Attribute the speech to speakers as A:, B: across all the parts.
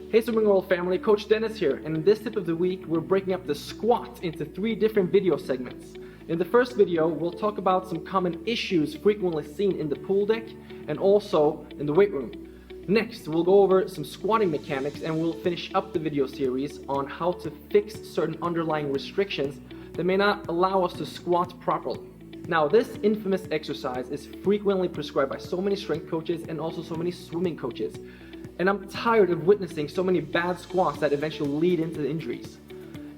A: Hey Swimming World family, Coach Deniz here, and in this tip of the week we're breaking up the squat into 3 different video segments. In the first video we'll talk about some common issues frequently seen in the pool deck and also in the weight room. Next we'll go over some squatting mechanics and we'll finish up the video series on how to fix certain underlying restrictions that may not allow us to squat properly. Now this infamous exercise is frequently prescribed by so many strength coaches and also so many swimming coaches. And I'm tired of witnessing so many bad squats that eventually lead into injuries.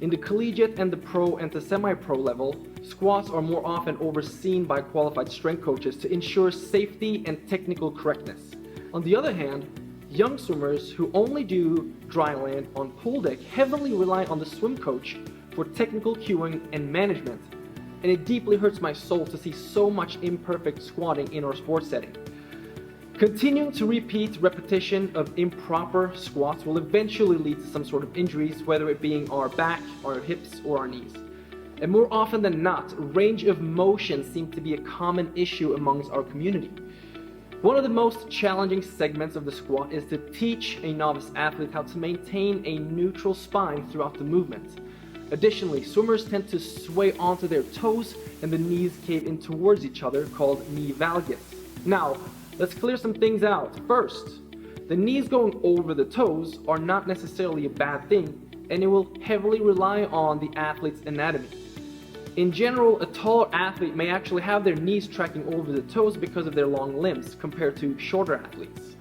A: In the collegiate and the pro and the semi-pro level, squats are more often overseen by qualified strength coaches to ensure safety and technical correctness. On the other hand, young swimmers who only do dryland on pool deck heavily rely on the swim coach for technical cueing and management. And it deeply hurts my soul to see so much imperfect squatting in our sports setting. Continuing to repeat repetition of improper squats will eventually lead to some sort of injuries, whether it being our back, our hips, or our knees. And more often than not, range of motion seems to be a common issue amongst our community. One of the most challenging segments of the squat is to teach a novice athlete how to maintain a neutral spine throughout the movement. Additionally, swimmers tend to sway onto their toes and the knees cave in towards each other, called knee valgus. Now, let's clear some things out. First, the knees going over the toes are not necessarily a bad thing, and it will heavily rely on the athlete's anatomy. In general, a taller athlete may actually have their knees tracking over the toes because of their long limbs compared to shorter athletes.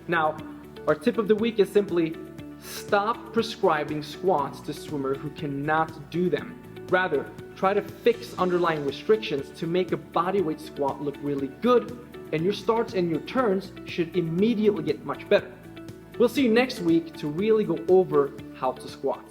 A: Now, our tip of the week is simply stop prescribing squats to swimmers who cannot do them. Rather, try to fix underlying restrictions to make a bodyweight squat look really good, and your starts and your turns should immediately get much better. We'll see you next week to really go over how to squat.